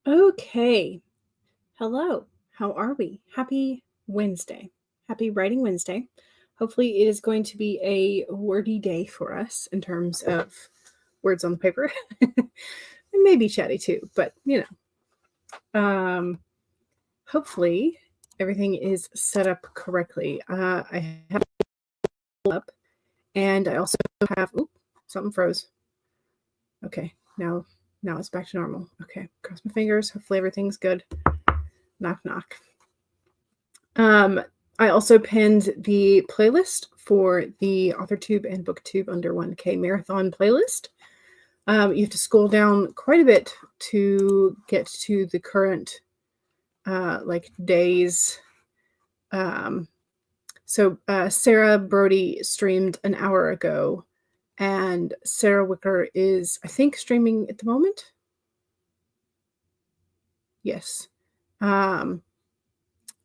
Okay. Hello. How are we? Happy Wednesday. Happy Writing Wednesday. Hopefully, it is going to be a wordy day for us in terms of words on the paper. It may be chatty too, but hopefully everything is set up correctly. I have it up, and I also have. Oop, something froze. Okay, now it's back to normal. Okay, cross my fingers. Hopefully everything's good. Knock knock. I also pinned the playlist for the authortube and booktube under 1K marathon playlist. You have to scroll down quite a bit to get to the current days. So Sarah Brody streamed an hour ago, and Sarah Wicker is, I think, streaming at the moment. Yes. And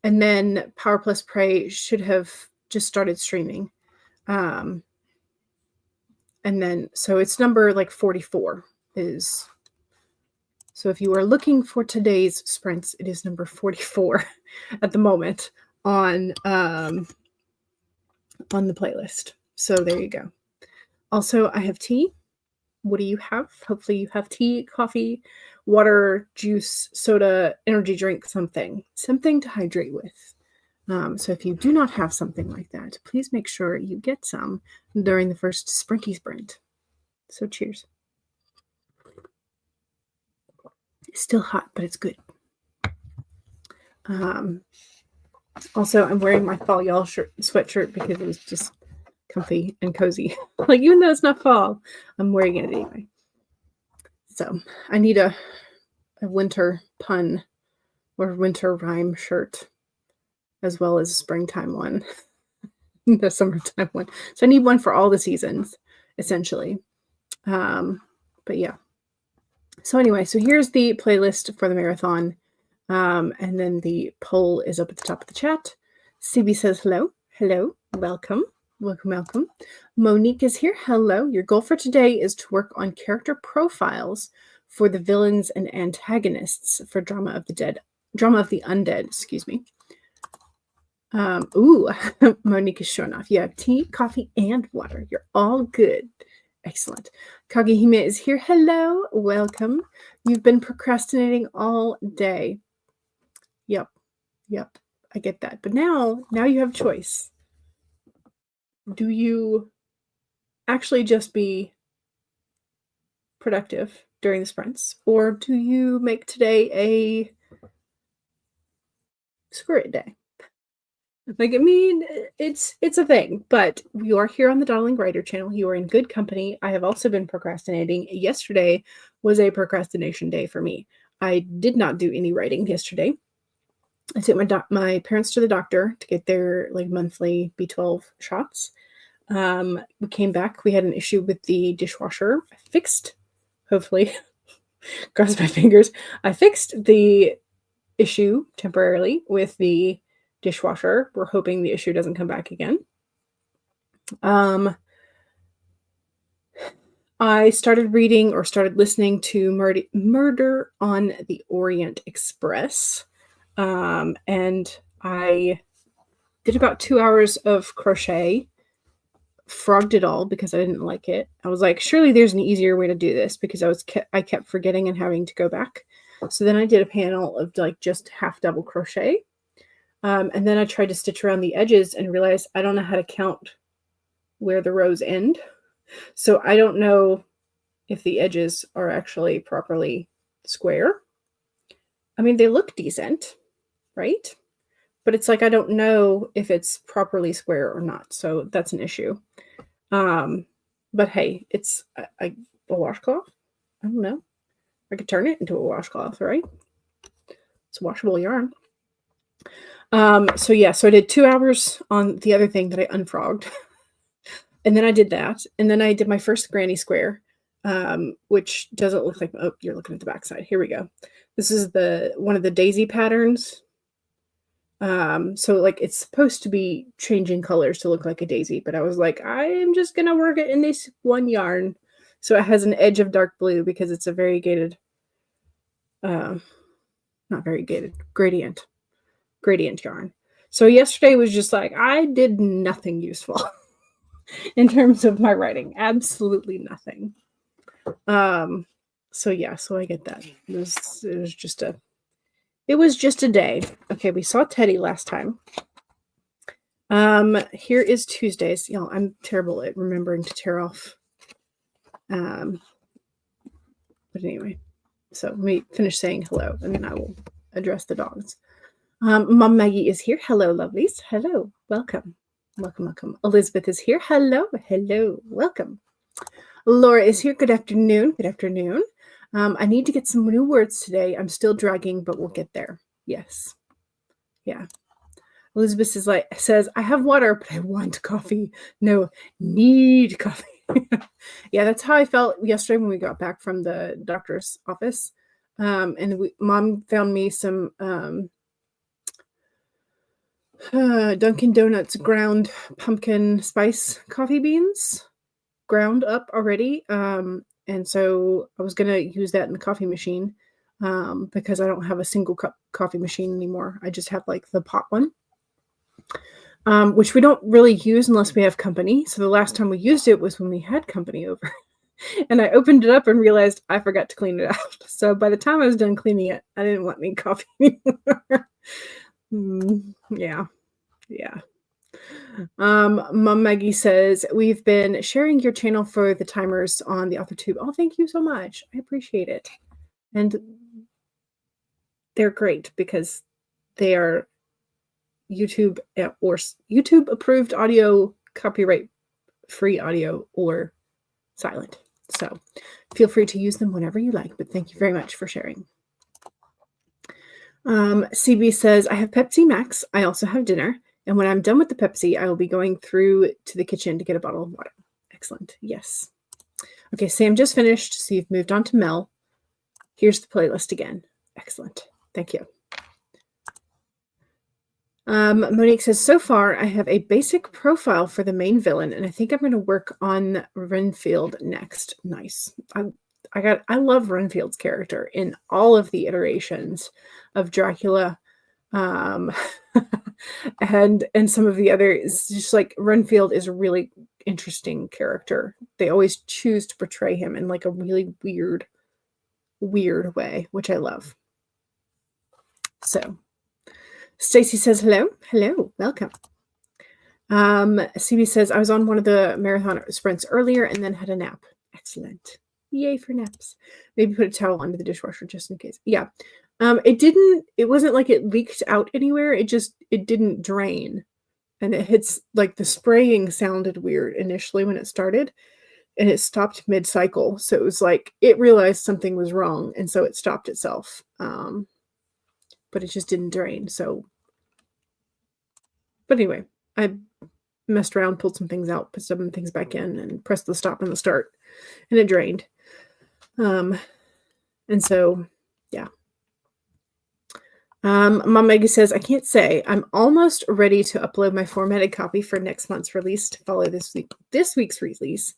then Power Plus Prey should have just started streaming. And then, so it's number 44 is, so if you are looking for today's sprints, it is number 44 at the moment on the playlist. So there you go. Also, I have tea. What do you have? Hopefully you have tea, coffee, water, juice, soda, energy drink, something to hydrate with. So if you do not have something like that, please make sure you get some during the first sprinty sprint. So cheers. It's still hot, but it's good. Also, I'm wearing my fall y'all sweatshirt because it was just comfy and cozy. Even though it's not fall, I'm wearing it anyway. So I need a winter pun or winter rhyme shirt, as well as a springtime one, the summertime one. So I need one for all the seasons, essentially. But yeah. So anyway, so here's the playlist for the marathon. And then the poll is up at the top of the chat. CB says hello. Hello. Welcome. Welcome. Monique is here. Hello. Your goal for today is to work on character profiles for the villains and antagonists for Drama of the Undead, excuse me. Monique is showing off. You have tea, coffee, and water. You're all good. Excellent. Kagehime is here. Hello. Welcome. You've been procrastinating all day. Yep. I get that. But now you have a choice. Do you actually just be productive during the sprints, or do you make today a screw it day? It's a thing, but you are here on the Dawdling Writer Channel. You are in good company. I have also been procrastinating. Yesterday was a procrastination day for me. I did not do any writing yesterday. I took my parents to the doctor to get their monthly B12 shots. We came back. We had an issue with the dishwasher. I fixed, hopefully, cross my fingers. I fixed the issue temporarily with the dishwasher. We're hoping the issue doesn't come back again. I started listening to Murder on the Orient Express. And I did about 2 hours of crochet, frogged it all because I didn't like it. I was like, surely there's an easier way to do this, because I kept forgetting and having to go back. So then I did a panel of just half double crochet. And then I tried to stitch around the edges and realized I don't know how to count where the rows end. So I don't know if the edges are actually properly square. I mean, they look decent, right? But it's I don't know if it's properly square or not. So that's an issue. But hey, it's a washcloth. I don't know. I could turn it into a washcloth, right? It's washable yarn. So I did 2 hours on the other thing that I unfrogged. And then I did that. And then I did my first granny square, which doesn't look like, oh, you're looking at the backside. Here we go. This is one of the daisy patterns. So it's supposed to be changing colors to look like a daisy, but I was like, I am just going to work it in this one yarn. So it has an edge of dark blue because it's a variegated not variegated, gradient yarn. So yesterday was just like, I did nothing useful in terms of my writing. Absolutely nothing. So yeah, so I get that. It was just a day. Okay, we saw Teddy last time. Here is Tuesdays. You know, I'm terrible at remembering to tear off. But anyway, so let me finish saying hello, and then I will address the dogs. Mom Maggie is here. Hello, lovelies. Hello. Welcome. Welcome, welcome. Elizabeth is here. Hello. Hello. Welcome. Laura is here. Good afternoon. Good afternoon. I need to get some new words today. I'm still dragging, but we'll get there. Yes. Yeah. Elizabeth says, I have water, but I want coffee. No, need coffee. Yeah, that's how I felt yesterday when we got back from the doctor's office. And Mom found me some Dunkin' Donuts ground pumpkin spice coffee beans, ground up already. And so I was going to use that in the coffee machine because I don't have a single cup coffee machine anymore. I just have like the pot one, which we don't really use unless we have company. So the last time we used it was when we had company over. And I opened it up and realized I forgot to clean it out. So by the time I was done cleaning it, I didn't want any coffee anymore. Yeah. Mom Maggie says, we've been sharing your channel for the timers on the authortube. Oh, thank you so much. I appreciate it. And they're great because they are YouTube or YouTube approved audio, copyright free audio, or silent. So feel free to use them whenever you like, but thank you very much for sharing. CB says, I have Pepsi Max. I also have dinner. And when I'm done with the Pepsi, I will be going through to the kitchen to get a bottle of water. Excellent. Yes. Okay, Sam just finished. So you've moved on to Mel. Here's the playlist again. Excellent. Thank you. Monique says, so far, I have a basic profile for the main villain, and I think I'm going to work on Renfield next. Nice. I love Renfield's character in all of the iterations of Dracula, and some of the others. Just like Renfield is a really interesting character. They always choose to portray him in like a really weird way, which I love. So Stacy says, hello, welcome. CB says, I was on one of the marathon sprints earlier and then had a nap. Excellent. Yay for naps. Maybe put a towel under the dishwasher just in case. Yeah. It wasn't like it leaked out anywhere. It didn't drain. And it hits, like the spraying sounded weird initially when it started, and it stopped mid-cycle. So it was like, it realized something was wrong, and so it stopped itself. But it just didn't drain. So, but anyway, I messed around, pulled some things out, put some things back in, and pressed the stop and the start, and it drained. And so, yeah. Mom Maggie says, I can't say. I'm almost ready to upload my formatted copy for next month's release to follow this week's release,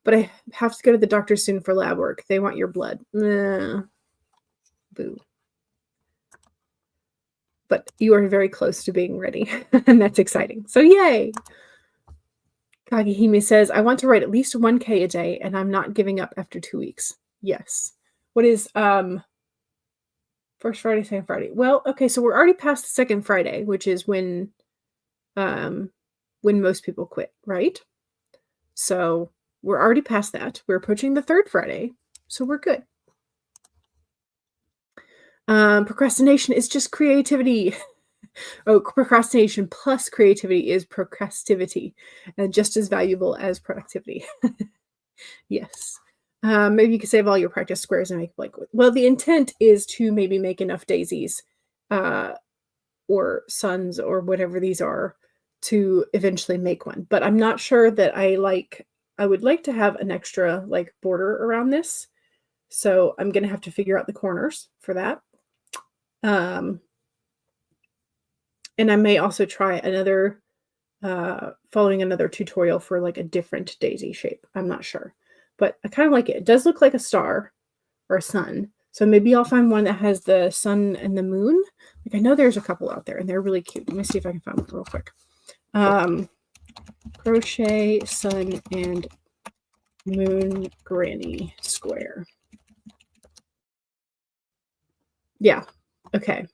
but I have to go to the doctor soon for lab work. They want your blood. Boo. But you are very close to being ready, and that's exciting. So yay! Kagehime says, I want to write at least 1K a day, and I'm not giving up after 2 weeks. Yes. What is first Friday, second Friday? Well, okay, so we're already past the second Friday, which is when most people quit, right? So we're already past that. We're approaching the third Friday, so we're good. Procrastination is just creativity. Oh, procrastination plus creativity is procrastivity, and just as valuable as productivity. Yes. Maybe you could save all your practice squares and make like, well, the intent is to maybe make enough daisies or suns or whatever these are to eventually make one. But I'm not sure that I would like to have an extra like border around this. So I'm going to have to figure out the corners for that. And I may also try following another tutorial for like a different daisy shape. I'm not sure, but I kind of like it. It does look like a star or a sun. So maybe I'll find one that has the sun and the moon. Like I know there's a couple out there and they're really cute. Let me see if I can find one real quick. Crochet sun and moon granny square. Yeah. Okay.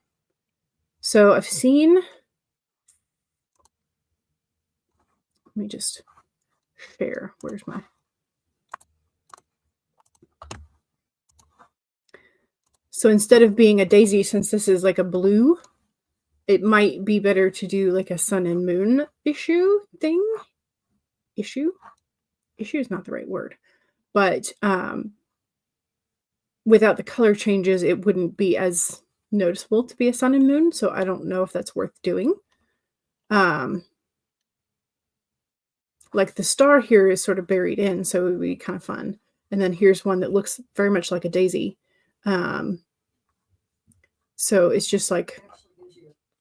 So I've seen, let me just share. Where's my, so instead of being a daisy, since this is like a blue, it might be better to do like a sun and moon issue thing. Issue is not the right word, but without the color changes, it wouldn't be as noticeable to be a sun and moon. So I don't know if that's worth doing. Like the star here is sort of buried in, so it would be kind of fun. And then here's one that looks very much like a daisy. So it's just like,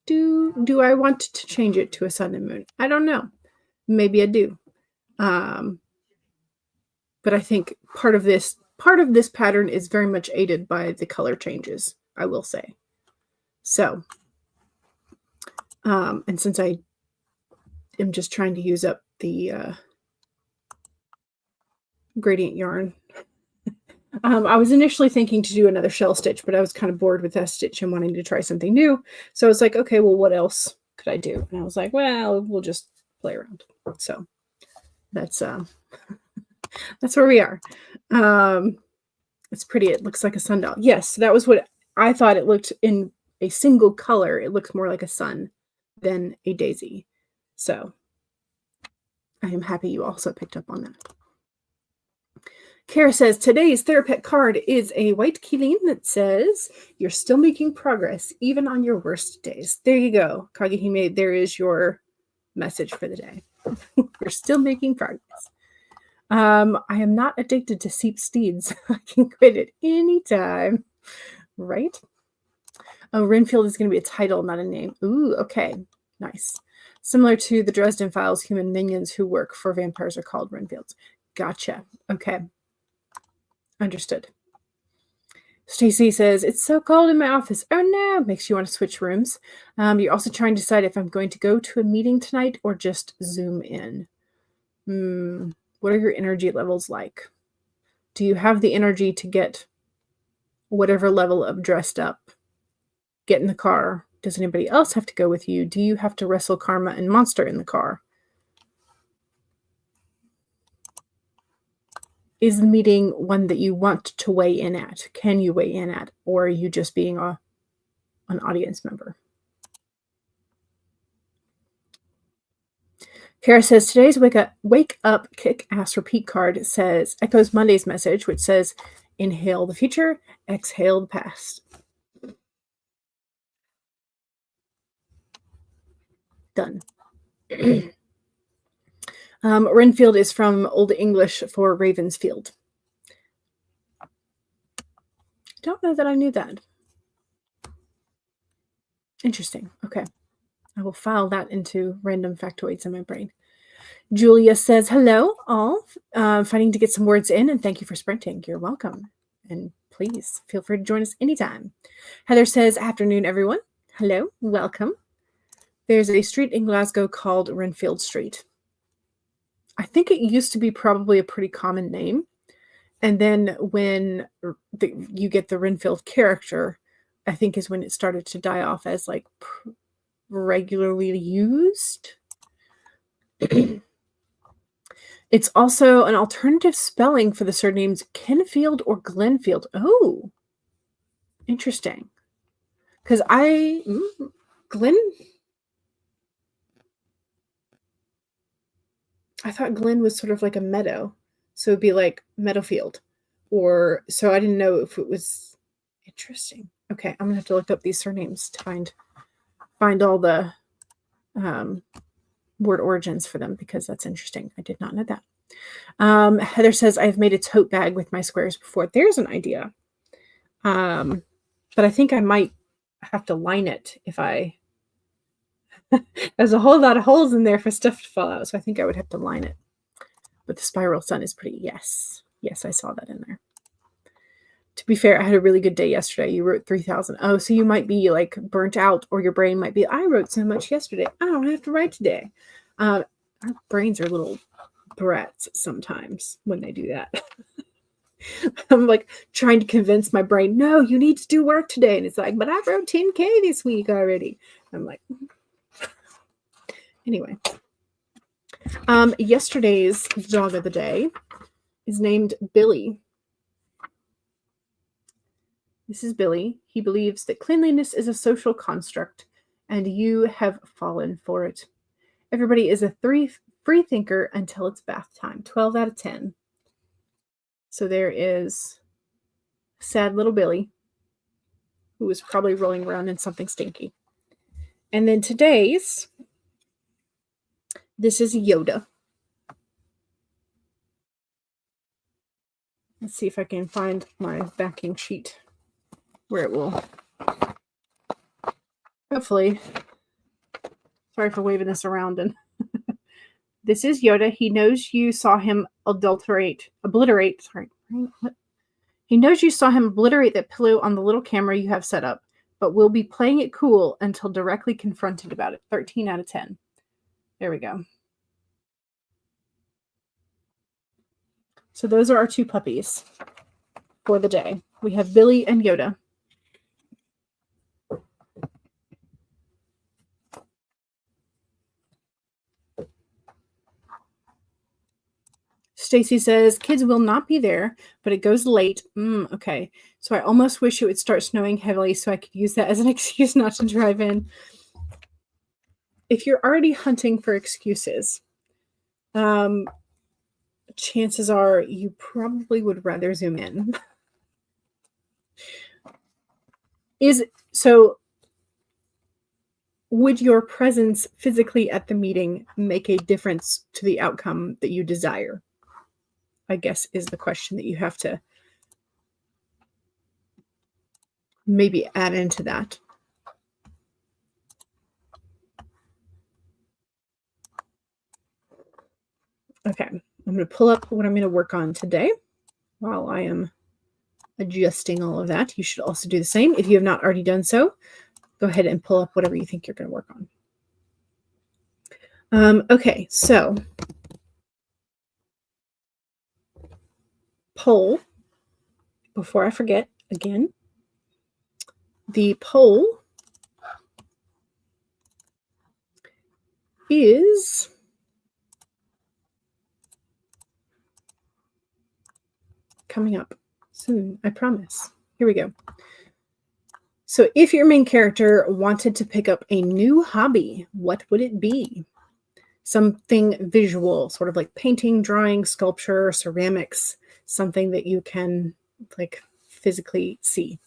do I want to change it to a sun and moon? I don't know. Maybe I do. But I think part of this pattern is very much aided by the color changes, I will say. So, and since I am just trying to use up the gradient yarn, I was initially thinking to do another shell stitch, but I was kind of bored with that stitch and wanting to try something new. So I was like, okay, well, what else could I do? And I was like, well, we'll just play around. So that's where we are. It's pretty. It looks like a sundial. Yes, that was what I thought it looked in a single color. It looks more like a sun than a daisy. So I am happy you also picked up on that. Kara says, today's Therapet card is a white keyline that says, you're still making progress, even on your worst days. There you go. Kagehime, there is your message for the day. We're still making progress. I am not addicted to seep steeds. I can quit at any time. Right? Oh, Renfield is going to be a title, not a name. Ooh, okay. Nice. Similar to the Dresden Files, human minions who work for vampires are called Renfields. Gotcha. Okay. Understood. Stacy says, it's so cold in my office. Oh no, makes you want to switch rooms. You're also trying to decide if I'm going to go to a meeting tonight or just Zoom in. What are your energy levels like? Do you have the energy to get whatever level of dressed up? Get in the car. Does anybody else have to go with you? Do you have to wrestle Karma and Monster in the car? Is the meeting one that you want to weigh in at? Can you weigh in at? Or are you just being an audience member? Kara says, today's wake up kick ass repeat card says, echoes Monday's message, which says, inhale the future, exhale the past. Done. Renfield is from Old English for Ravensfield. Don't know that I knew that. Interesting. Okay. I will file that into random factoids in my brain. Julia says, hello, all. Fighting to get some words in, and thank you for sprinting. You're welcome. And please feel free to join us anytime. Heather says, afternoon, everyone. Hello, welcome. There's a street in Glasgow called Renfield Street. I think it used to be probably a pretty common name. And then when you get the Renfield character, I think is when it started to die off as like regularly used. It's also an alternative spelling for the surnames Kenfield or Glenfield. Oh, interesting. Because Glen... I thought Glen was sort of like a meadow. So it'd be like Meadowfield. Or, so I didn't know if it was interesting. Okay, I'm going to have to look up these surnames to find all the word origins for them, because that's interesting. I did not know that. Heather says, I've made a tote bag with my squares before. There's an idea. But I think I might have to line it if I... There's a whole lot of holes in there for stuff to fall out, so I think I would have to line it. But the spiral sun is pretty. Yes, I saw that in there. To be fair, I had a really good day yesterday. You wrote 3,000. Oh, so you might be like burnt out, or your brain might be, I wrote so much yesterday, I don't have to write today. Our brains are little brats sometimes when they do that. I'm like trying to convince my brain, no, you need to do work today. And it's like, but I wrote 10K this week already. I'm like, anyway. Yesterday's dog of the day is named Billy. This is Billy. He believes that cleanliness is a social construct, and you have fallen for it. Everybody is a free thinker until it's bath time. 12 out of 10. So there is sad little Billy, who was probably rolling around in something stinky. And then today's, this is Yoda. Let's see if I can find my backing sheet where it will. Hopefully. Sorry for waving this around. And this is Yoda. He knows you saw him obliterate. Sorry. What? He knows you saw him obliterate that pillow on the little camera you have set up, but will be playing it cool until directly confronted about it. 13 out of 10. There we go. So those are our two puppies for the day. We have Billy and Yoda. Stacy says, kids will not be there, but it goes late. Okay. So I almost wish it would start snowing heavily so I could use that as an excuse not to drive in. If you're already hunting for excuses, chances are you probably would rather zoom in. Would your presence physically at the meeting make a difference to the outcome that you desire? I guess is the question that you have to maybe add into that. Okay, I'm going to pull up what I'm going to work on today while I am adjusting all of that. You should also do the same. If you have not already done so, go ahead and pull up whatever you think you're going to work on. Okay, so poll, before I forget again, the poll is coming up soon, I promise. Here we go. So if your main character wanted to pick up a new hobby, what would it be? Something visual, sort of like painting, drawing, sculpture, ceramics, something that you can like physically see.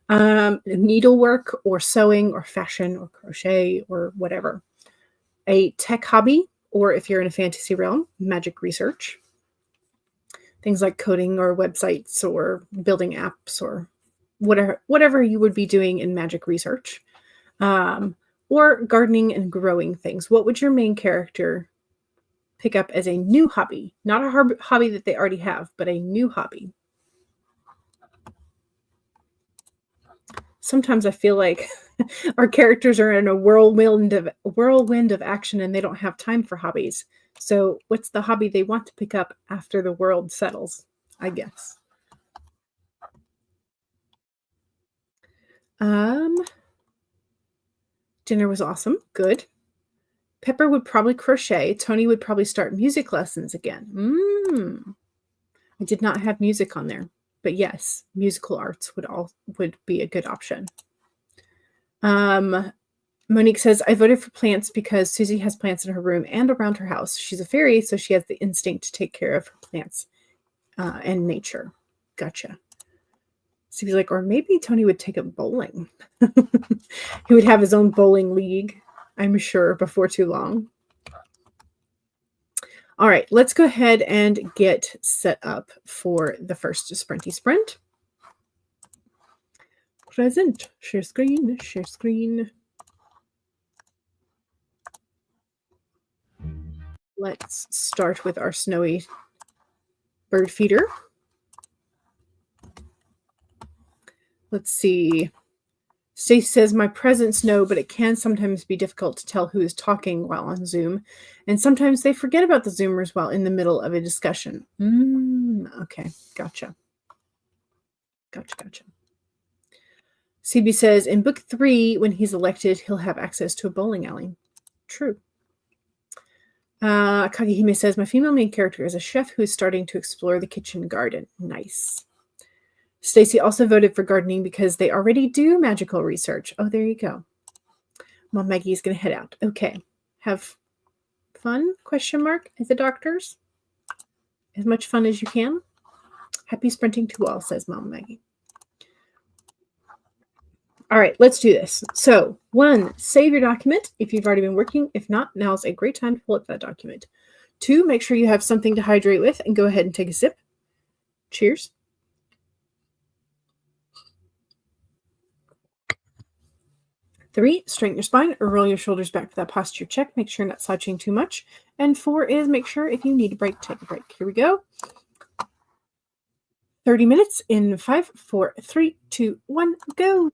Needlework or sewing or fashion or crochet or whatever. A tech hobby, or if you're in a fantasy realm, magic research. Things like coding or websites or building apps or whatever you would be doing in magic research. Or gardening and growing things. What would your main character pick up as a new hobby? Not a hobby that they already have, but a new hobby. Sometimes I feel like our characters are in a whirlwind of action and they don't have time for hobbies. So what's the hobby they want to pick up after the world settles, I guess? Dinner was awesome. Good. Pepper would probably crochet. Tony would probably start music lessons again. I did not have music on there, but yes, musical arts would be a good option. Monique says, I voted for plants because Susie has plants in her room and around her house. She's a fairy, so she has the instinct to take care of her plants and nature. Gotcha. Suzy's like, or maybe Tony would take up bowling. He would have his own bowling league, I'm sure, before too long. All right, let's go ahead and get set up for the first sprinty sprint. Present, share screen, share screen. Let's start with our snowy bird feeder. Let's see. Stacy says, my presence, no, but it can sometimes be difficult to tell who is talking while on Zoom. And sometimes they forget about the Zoomers while in the middle of a discussion. Okay, gotcha. Gotcha. CB says, in book 3, when he's elected, he'll have access to a bowling alley. True. Kagehime says, my female main character is a chef who is starting to explore the kitchen garden. Nice. Stacy also voted for gardening because they already do magical research. Oh, there you go. Mom Maggie is going to head out. Okay. Have fun, question mark, at the doctor's. As much fun as you can. Happy sprinting to all, says Mom Maggie. All right, let's do this. So, 1, save your document if you've already been working. If not, now's a great time to pull up that document. 2, make sure you have something to hydrate with and go ahead and take a sip. Cheers. 3, straighten your spine or roll your shoulders back for that posture check. Make sure you're not slouching too much. And 4 is make sure if you need a break, take a break. Here we go. 30 minutes in 5, 4, 3, 2, 1, go.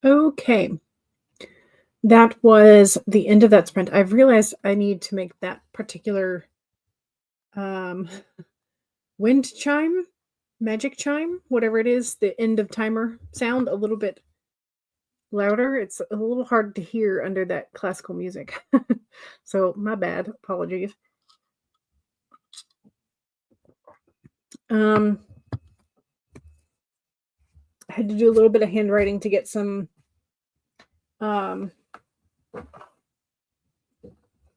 Okay. That was the end of that sprint. I've realized I need to make that particular um, wind chime, magic chime, whatever it is, the end of timer sound a little bit louder. It's a little hard to hear under that classical music. So my bad. Apologies. I had to do a little bit of handwriting to get some um,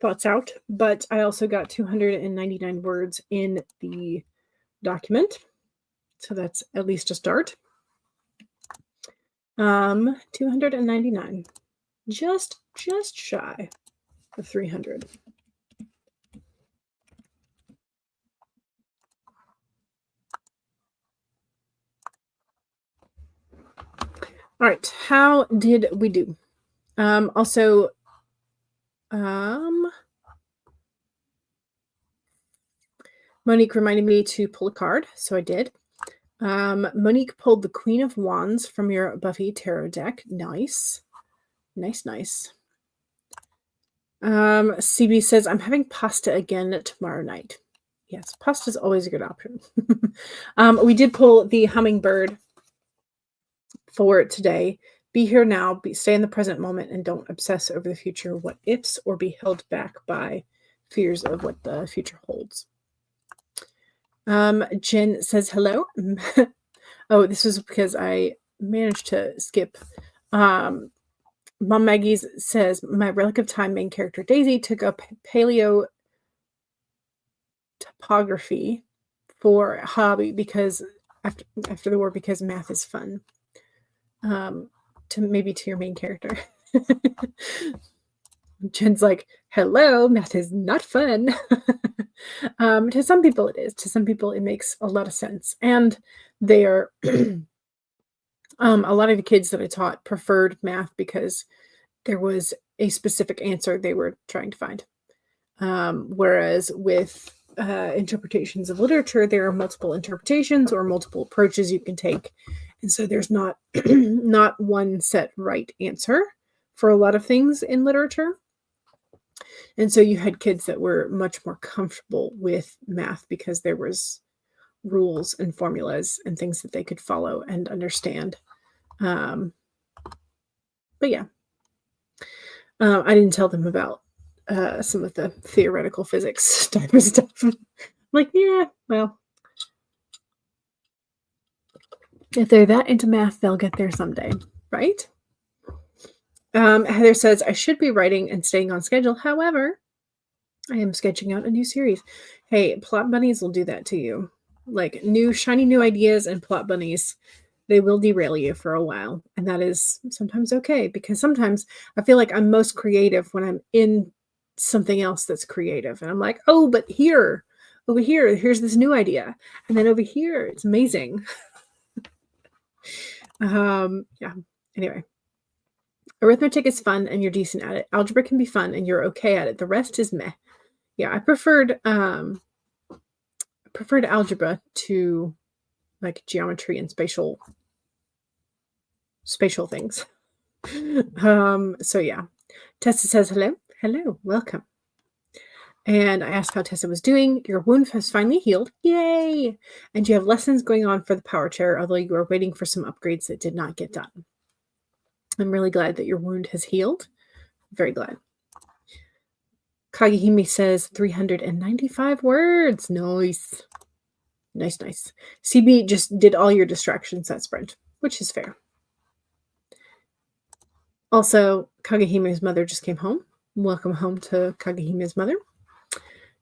thoughts out, but I also got 299 words in the document. So that's at least a start. 299. Just shy of 300. All right, how did we do? Also, Monique reminded me to pull a card, so I did. Monique pulled the Queen of Wands from your Buffy tarot deck. Nice. Nice. CB says, I'm having pasta again tomorrow night. Yes, pasta is always a good option. We did pull the hummingbird for today. Be here now, stay in the present moment, and don't obsess over the future what ifs or be held back by fears of what the future holds. Jen says hello. Oh, this was because I managed to skip. Mom Maggie's says, my Relic of Time main character Daisy took up paleo topography for a hobby because after the war because math is fun. To your main character. Jen's like, hello, math is not fun. To some people it is. To some people it makes a lot of sense. And they are a lot of the kids that I taught preferred math because there was a specific answer they were trying to find. Whereas with interpretations of literature, there are multiple interpretations or multiple approaches you can take. And so there's not not one set right answer for a lot of things in literature. And so you had kids that were much more comfortable with math because there was rules and formulas and things that they could follow and understand. But yeah, I didn't tell them about some of the theoretical physics type of stuff. Like, yeah, well, if they're that into math, they'll get there someday, right? Heather says, I should be writing and staying on schedule. However, I am sketching out a new series. Hey, plot bunnies will do that to you. Like shiny new ideas and plot bunnies, they will derail you for a while. And that is sometimes okay because sometimes I feel like I'm most creative when I'm in something else that's creative. And I'm like, oh, but over here, here's this new idea. And then over here, it's amazing. Yeah. Anyway. Arithmetic is fun and you're decent at it. Algebra can be fun and you're okay at it. The rest is meh. Yeah, I preferred algebra to like geometry and spatial things. So yeah. Tessa says hello. Hello, welcome. And I asked how Tessa was doing. Your wound has finally healed. Yay! And you have lessons going on for the power chair, although you are waiting for some upgrades that did not get done. I'm really glad that your wound has healed. Very glad. Kagehime says 395 words. Nice. Nice. CB just did all your distractions that sprint, which is fair. Also, Kagehime's mother just came home. Welcome home to Kagehime's mother.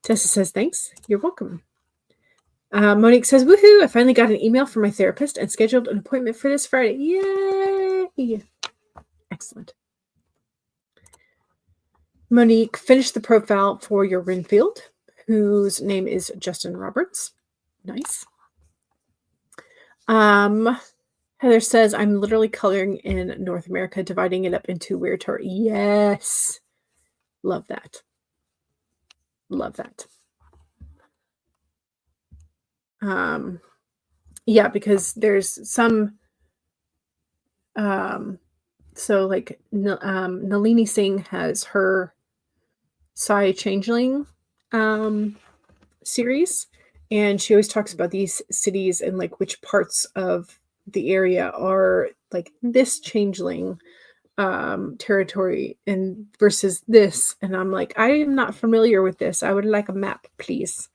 Tessa says thanks. You're welcome. Monique says, woohoo! I finally got an email from my therapist and scheduled an appointment for this Friday. Yay! Excellent. Monique finished the profile for your Renfield, whose name is Justin Roberts. Nice. Heather says, I'm literally coloring in North America, dividing it up into weird territory. Yes. Love that. Love that. Yeah, because there's some so like Nalini Singh has her Psy Changeling series, and she always talks about these cities and like which parts of the area are like this changeling territory and versus this, and I'm like, I am not familiar with this. I would like a map, please.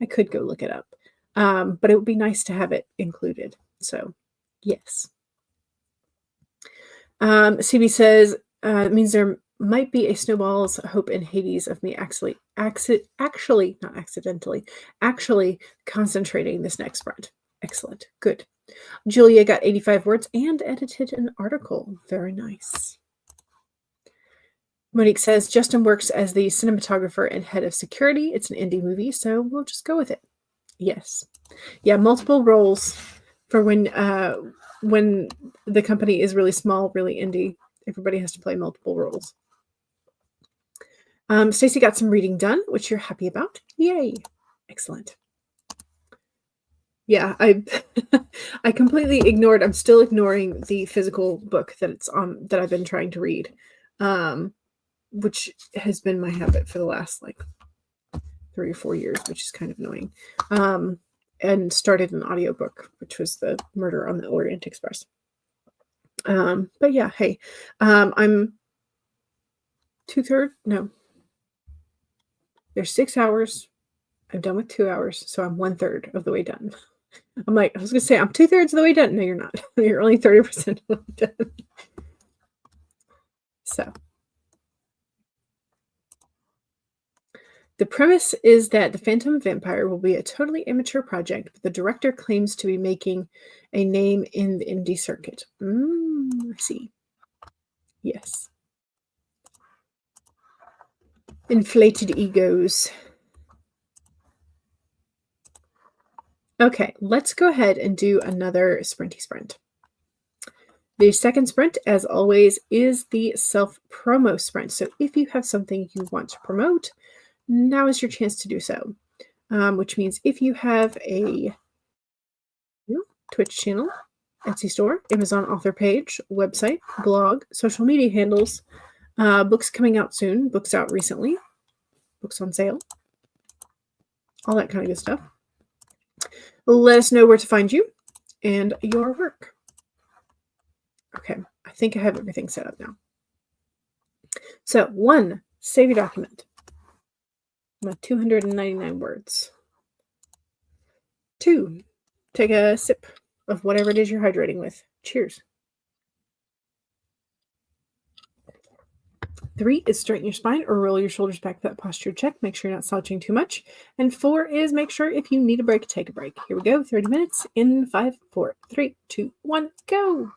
I could go look it up, but it would be nice to have it included. So yes. CB says it means there might be a snowball's hope in Hades of me actually not accidentally, actually concentrating this next sprint. Excellent. Good. Julia got 85 words and edited an article. Very nice. Monique says Justin works as the cinematographer and head of security. It's an indie movie, so we'll just go with it. Yes. Yeah, multiple roles for when the company is really small, really indie. Everybody has to play multiple roles. Stacy got some reading done, which you're happy about. Yay. Excellent. Yeah, I completely ignored. I'm still ignoring the physical book that it's on that I've been trying to read, which has been my habit for the last like 3 or 4 years, which is kind of annoying. And started an audiobook, which was the Murder on the Orient Express. But yeah, hey, I'm 2/3. No, there's 6 hours. I'm done with 2 hours, so I'm 1/3 of the way done. I'm like, I was gonna say I'm 2/3 of the way done. No, you're not. You're only 30% of the way done. So the premise is that The Phantom Vampire will be a totally amateur project, but the director claims to be making a name in the indie circuit. I see. Yes. Inflated egos. Okay, let's go ahead and do another sprinty sprint. The second sprint, as always, is the self-promo sprint. So if you have something you want to promote, now is your chance to do so. Which means if you have a Twitch channel, Etsy store, Amazon author page, website, blog, social media handles, books coming out soon, books out recently, books on sale, all that kind of good stuff, let us know where to find you and your work. Okay, I think I have everything set up now. So 1, save your document. I'm at 299 words. 2, take a sip of whatever it is you're hydrating with. Cheers. 3 is straighten your spine or roll your shoulders back for that posture check. Make sure you're not slouching too much. And 4 is make sure if you need a break, take a break. Here we go. 30 minutes in 5, 4, 3, 2, 1, go.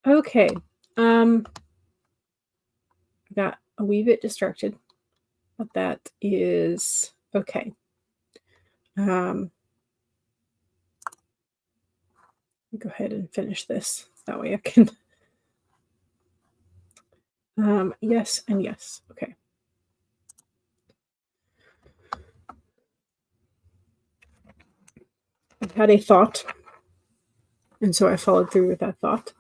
Okay. I got a wee bit distracted, but that is okay. Go ahead and finish this. That way I can. Yes and yes. Okay. I had a thought, and so I followed through with that thought.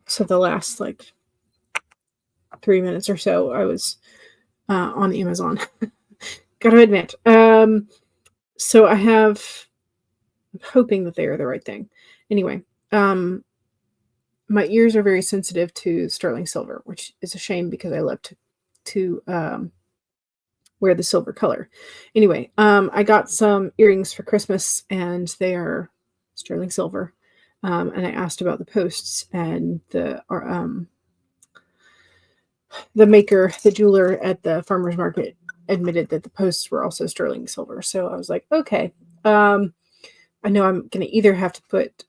So the last like 3 minutes or so, I was on Amazon. Gotta admit. So I have. I'm hoping that they are the right thing. Anyway, my ears are very sensitive to sterling silver, which is a shame because I love to wear the silver color. Anyway, I got some earrings for Christmas, and they are sterling silver. And I asked about the posts, and the maker, the jeweler at the farmer's market, admitted that the posts were also sterling silver. So I was like, okay. I know I'm going to either have to put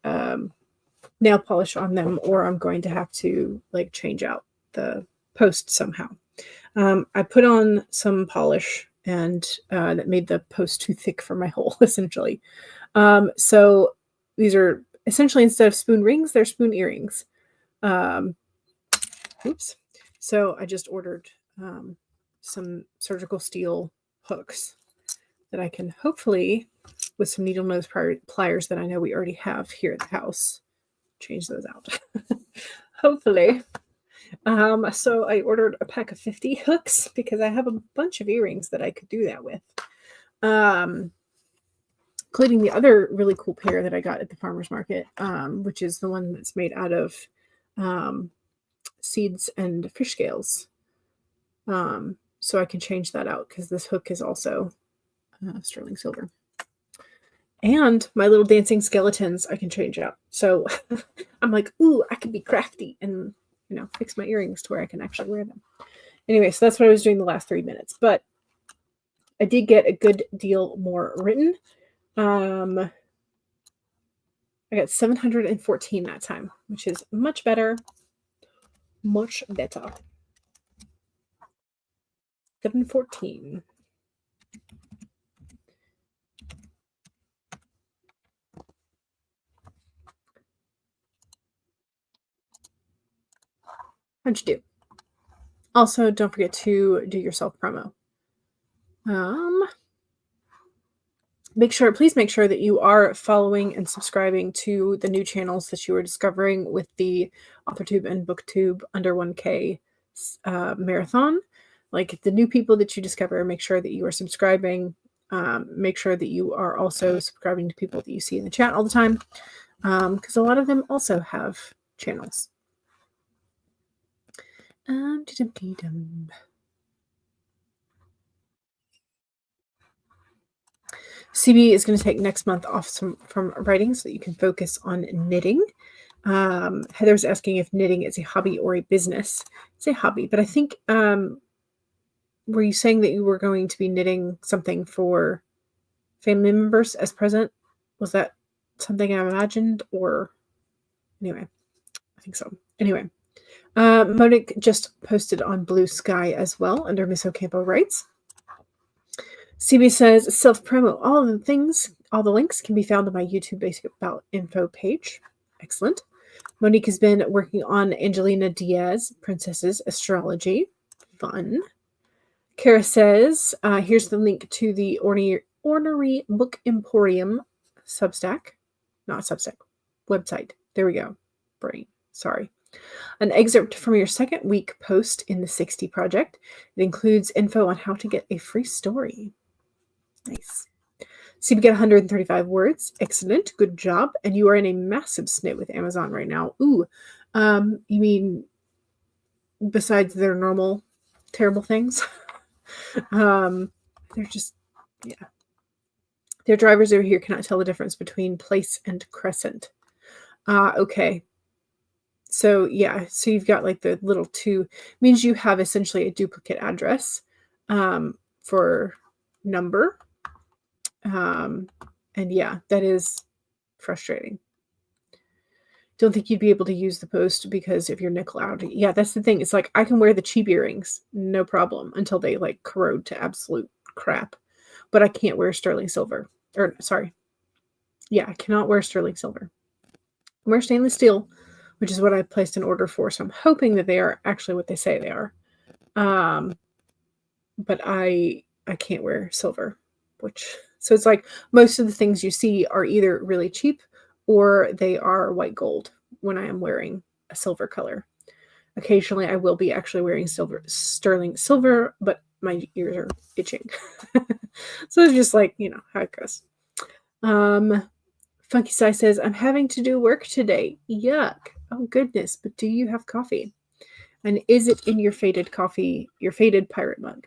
nail polish on them, or I'm going to have to like change out the post somehow. I put on some polish, and that made the post too thick for my hole, essentially. So these are essentially, instead of spoon rings, they're spoon earrings. Oops. So I just ordered some surgical steel hooks that I can hopefully, with some needle nose pliers that I know we already have here at the house, change those out. Hopefully. So I ordered a pack of 50 hooks because I have a bunch of earrings that I could do that with. Including the other really cool pair that I got at the farmer's market, which is the one that's made out of seeds and fish scales. So I can change that out because this hook is also sterling silver. And my little dancing skeletons I can change out. So I'm like, ooh, I could be crafty and, fix my earrings to where I can actually wear them. Anyway, so that's what I was doing the last 3 minutes. But I did get a good deal more written. I got 714 that time, which is much better. Much better. 714. How'd you do? Also, don't forget to do your self promo. Please make sure that you are following and subscribing to the new channels that you are discovering with the authortube and booktube under 1K marathon. Like the new people that you discover, make sure that you are subscribing. Make sure that you are also subscribing to people that you see in the chat all the time, because a lot of them also have channels. CB is going to take next month off from writing so that you can focus on knitting. Heather's asking if knitting is a hobby or a business. It's a hobby, but I think, were you saying that you were going to be knitting something for family members as present? Was that something I imagined, or anyway, I think so. Anyway, Monique just posted on Blue Sky as well under Miss Ocampo Writes. CB says self-promo. All the links can be found on my YouTube Basic About Info page. Excellent. Monique has been working on Angelina Diaz, Princesses Astrology. Fun. Kara says, here's the link to the Ornery Book Emporium Substack. Not Substack. Website. There we go. Brain. Sorry. An excerpt from your second week post in the 60 project. It includes info on how to get a free story. Nice. So you get 135 words. Excellent. Good job. And you are in a massive snit with Amazon right now. Ooh. You mean besides their normal terrible things? They're just, yeah. Their drivers over here cannot tell the difference between place and crescent. Okay. So yeah, so you've got like the little two, means you have essentially a duplicate address for number. And yeah, that is frustrating. Don't think you'd be able to use the post because of your nickel out. Yeah, that's the thing. It's like I can wear the cheap earrings, no problem, until they like corrode to absolute crap. But I can't wear sterling silver. Or sorry. Yeah, I cannot wear sterling silver. I wear stainless steel, which is what I placed an order for. So I'm hoping that they are actually what they say they are. But I can't wear silver, so it's like most of the things you see are either really cheap or they are white gold when I am wearing a silver color. Occasionally I will be actually wearing sterling silver, but my ears are itching. So it's just like, how it goes. Funky Sai says, I'm having to do work today. Yuck. Oh goodness, but do you have coffee? And is it in your faded coffee, your faded pirate mug?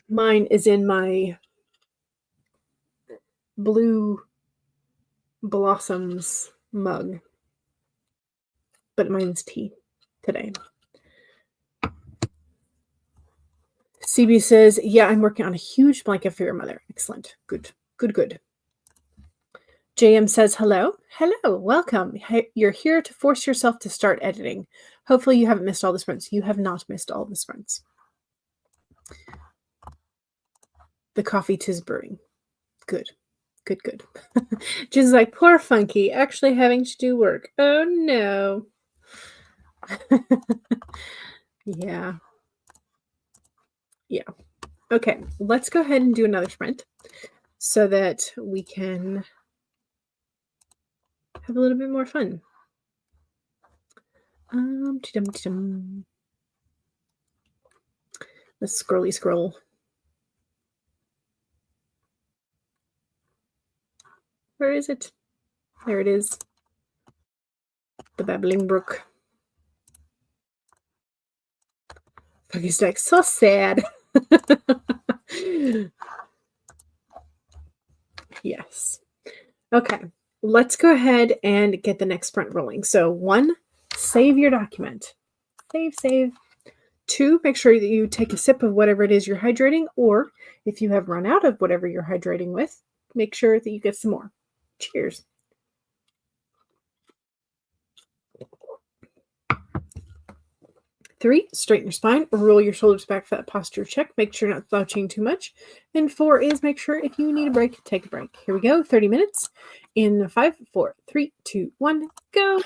Mine is in my blue blossoms mug, but mine's tea today. CB says, yeah, I'm working on a huge blanket for your mother. Excellent. Good. JM says, hello, welcome. You're here to force yourself to start editing. Hopefully you haven't missed all the sprints. You have not missed all the sprints. The coffee 'tis brewing. Good. Jen's like, poor Funky, actually having to do work. Oh no. Yeah. Okay, let's go ahead and do another sprint so that we can have a little bit more fun. Let's scroll. Where is it? There it is. The Babbling Brook. Funky's like, so sad. Yes. Okay, let's go ahead and get the next sprint rolling. So 1, save your document. Save. 2, make sure that you take a sip of whatever it is you're hydrating, or if you have run out of whatever you're hydrating with, make sure that you get some more. Cheers. 3, straighten your spine, roll your shoulders back for that posture check. Make sure you're not slouching too much. And 4 is make sure if you need a break, take a break. Here we go, 30 minutes in 5, 4, 3, 2, 1, go.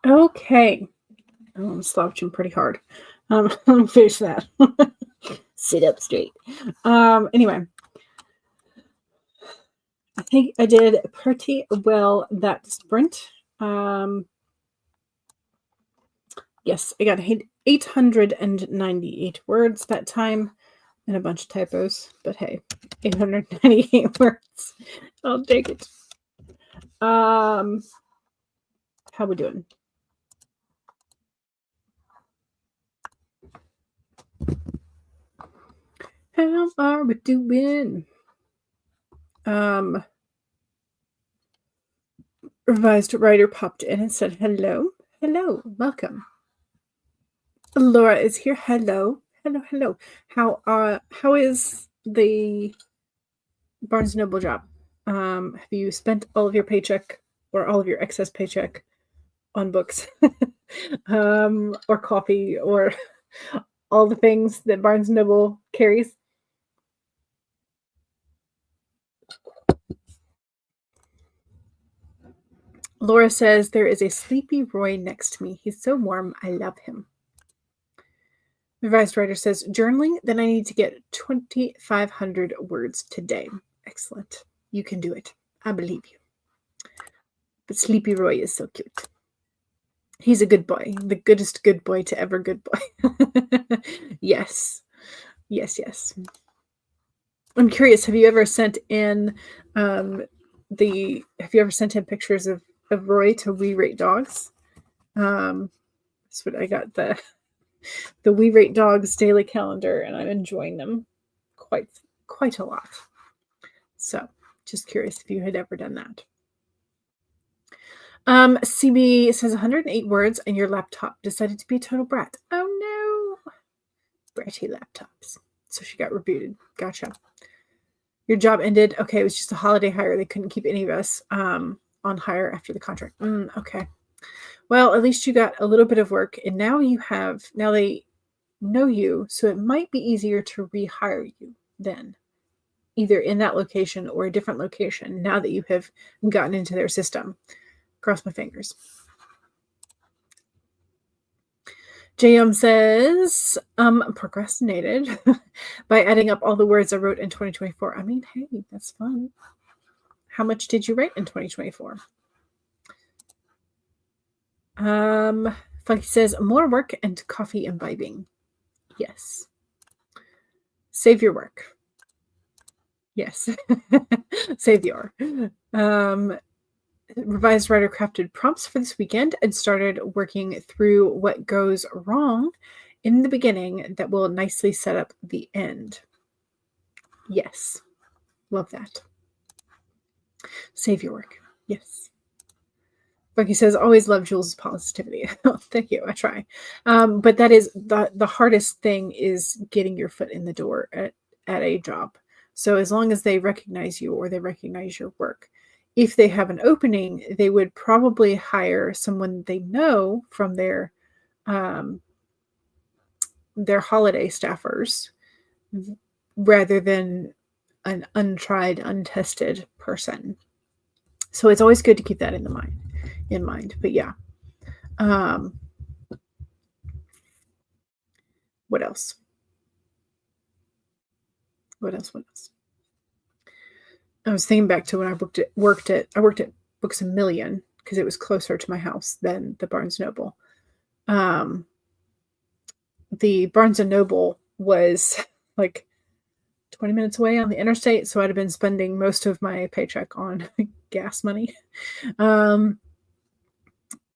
Okay. Oh, I'm slouching pretty hard. Let me finish that. Sit up straight. Anyway, I think I did pretty well that sprint. Yes, I got 898 words that time and a bunch of typos, but hey, 898 words. I'll take it. How we doing? How are we doing? Revised writer popped in and said, hello. Hello, welcome. Laura is here. Hello. Hello, hello. How is the Barnes & Noble job? Have you spent all of your paycheck or all of your excess paycheck on books or coffee or all the things that Barnes & Noble carries? Laura says, there is a sleepy Roy next to me. He's so warm. I love him. The revised writer says, journaling, then I need to get 2,500 words today. Excellent. You can do it. I believe you. But Sleepy Roy is so cute. He's a good boy. The goodest good boy to ever good boy. Yes. Yes, yes. I'm curious, have you ever sent in pictures of Roy to We Rate Dogs? That's what I got, the We Rate Dogs daily calendar, and I'm enjoying them quite a lot. So just curious if you had ever done that. CB says 108 words and your laptop decided to be a total brat. Oh no. Bratty laptops. So she got rebooted. Gotcha. Your job ended. Okay, it was just a holiday hire. They couldn't keep any of us on hire after the contract. Okay. Well, at least you got a little bit of work, and now they know you, so it might be easier to rehire you then, either in that location or a different location, now that you have gotten into their system. Cross my fingers. JM says, procrastinated by adding up all the words I wrote in 2024. I mean, hey, that's fun. How much did you write in 2024? Funky says, more work and coffee imbibing. Yes. Save your work. Yes. Save your. Revised writer crafted prompts for this weekend and started working through what goes wrong in the beginning that will nicely set up the end. Yes. Love that. Save your work. Yes. Bucky says, always love Jules' positivity. Thank you. I try. But that is the hardest thing is getting your foot in the door at a job. So as long as they recognize you or they recognize your work, if they have an opening, they would probably hire someone they know from their holiday staffers rather than an untried, untested person. So it's always good to keep that in mind. But yeah. What else? What else? I was thinking back to when I worked at Books A Million because it was closer to my house than the Barnes & Noble. The Barnes & Noble was like 20 minutes away on the interstate, so I'd have been spending most of my paycheck on gas money.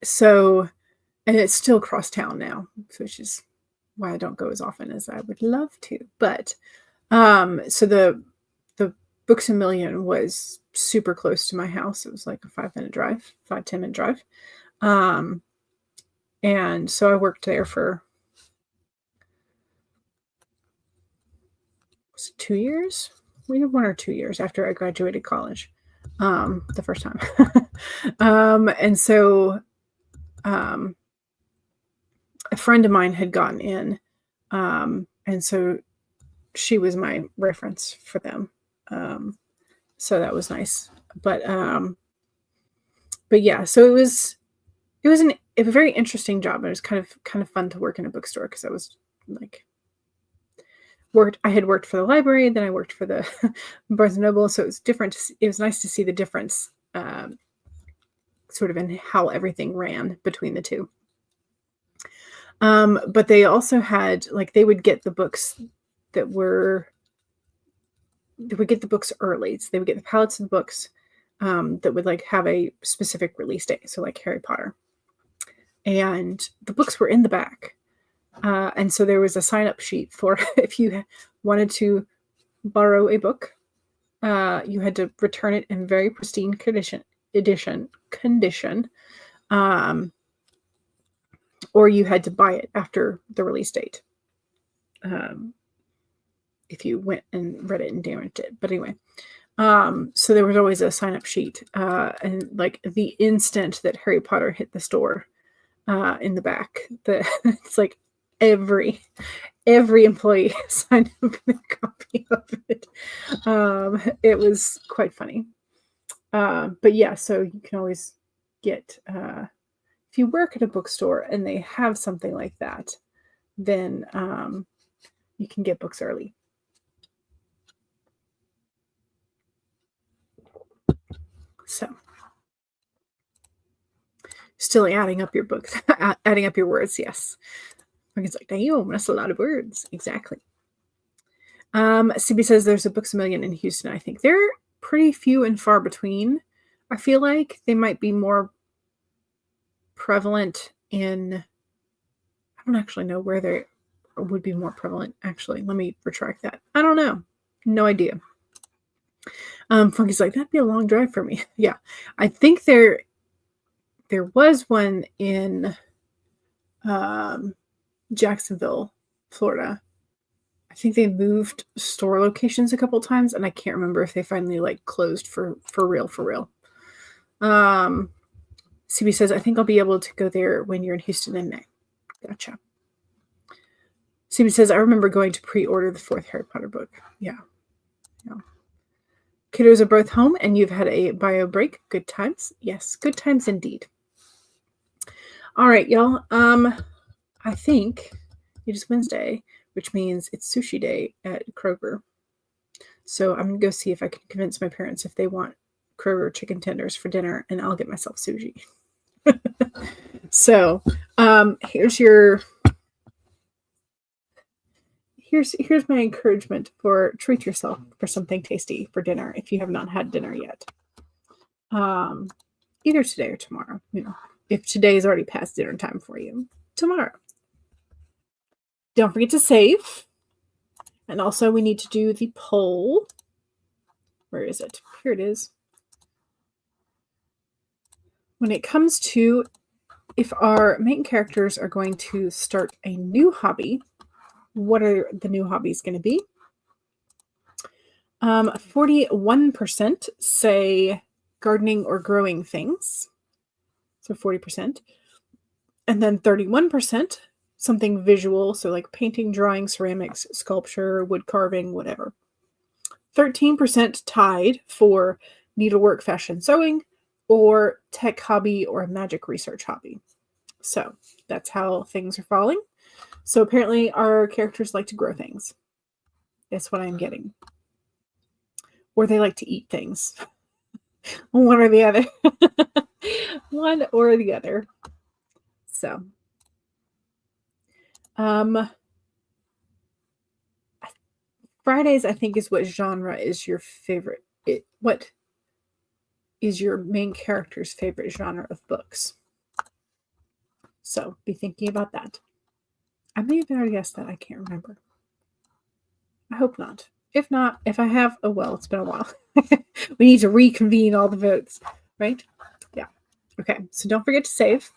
So, and it's still across town now, which is why I don't go as often as I would love to. But so the Books A Million was super close to my house. It was like a 5-10 minute drive. And so I worked there for 2 years. We had 1 or 2 years after I graduated college, the first time. And so a friend of mine had gotten in, and so she was my reference for them. So that was nice. But yeah, so it was it was a very interesting job. It was kind of fun to work in a bookstore because I was like I had worked for the library, then I worked for the Barnes and Noble, so it was different. It was nice to see the difference, sort of in how everything ran between the two. But they also had, like, they would get the books they would get the books early. So they would get the pallets of the books that would like have a specific release date. So like Harry Potter. And the books were in the back. And so there was a sign-up sheet for if you wanted to borrow a book, you had to return it in very pristine condition, or you had to buy it after the release date. If you went and read it and damaged it. But anyway, so there was always a sign-up sheet. And like the instant that Harry Potter hit the store, in the back, it's like every employee signed up with a copy of it. It was quite funny. But yeah, so you can always get, if you work at a bookstore and they have something like that, then you can get books early. So, still adding up your books, adding up your words, yes. It's like, damn, that's a lot of words. Exactly. CB says there's a Books A Million in Houston. I think they're pretty few and far between. I feel like they might be more prevalent in, I don't actually know where they would be more prevalent. Actually, let me retract that. I don't know. No idea. Funky's like, that'd be a long drive for me. Yeah. I think there was one in Jacksonville, Florida. I think they moved store locations a couple times, and I can't remember if they finally like closed for real. CB says, I think I'll be able to go there when you're in Houston in May. Gotcha. CB says, I remember going to pre-order the 4th Harry Potter book. Yeah. Kiddos are both home, and you've had a bio break. Good times. Yes, good times indeed. All right, y'all. I think it is Wednesday, which means it's sushi day at Kroger. So I'm going to go see if I can convince my parents if they want Kroger chicken tenders for dinner, and I'll get myself sushi. So here's my encouragement for treat yourself for something tasty for dinner if you have not had dinner yet. Either today or tomorrow. You know, if today is already past dinner time for you, tomorrow. Don't forget to save. And also we need to do the poll. Where is it? Here it is. When it comes to if our main characters are going to start a new hobby, what are the new hobbies going to be? 41% say gardening or growing things. So 40%. And then 31%, something visual. So like painting, drawing, ceramics, sculpture, wood carving, whatever. 13% tied for needlework, fashion, sewing, or tech hobby or magic research hobby. So that's how things are falling. So apparently our characters like to grow things. That's what I'm getting. Or they like to eat things. One or the other. One or the other. So. Fridays, I think, is what genre is your favorite. What is your main character's favorite genre of books? So be thinking about that. I may have already guessed that. I can't remember. I hope not. If not, if I have, oh well, it's been a while. We need to reconvene all the votes, right? Yeah. Okay, so don't forget to save.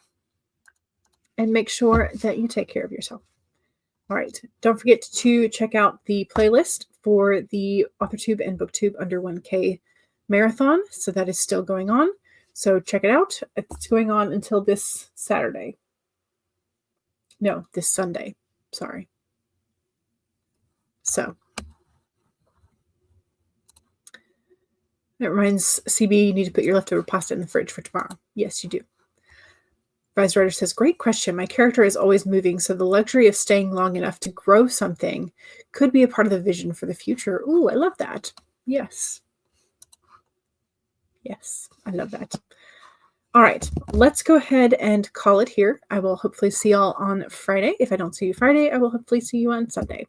And make sure that you take care of yourself. All right. Don't forget to check out the playlist for the AuthorTube and BookTube under 1K marathon. So that is still going on. So check it out. It's going on until this Saturday. No, this Sunday. Sorry. So that reminds CB, you need to put your leftover pasta in the fridge for tomorrow. Yes, you do. Advised Writer says, great question. My character is always moving, so the luxury of staying long enough to grow something could be a part of the vision for the future. Ooh, I love that. Yes. Yes, I love that. All right, let's go ahead and call it here. I will hopefully see y'all on Friday. If I don't see you Friday, I will hopefully see you on Sunday.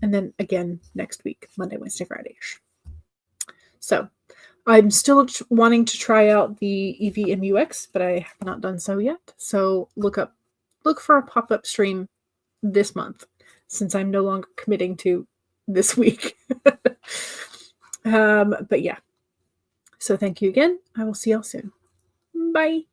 And then again next week, Monday, Wednesday, Friday-ish. So I'm still wanting to try out the EV and UX, but I have not done so yet. So look for a pop-up stream this month, since I'm no longer committing to this week. But yeah. So thank you again. I will see y'all soon. Bye.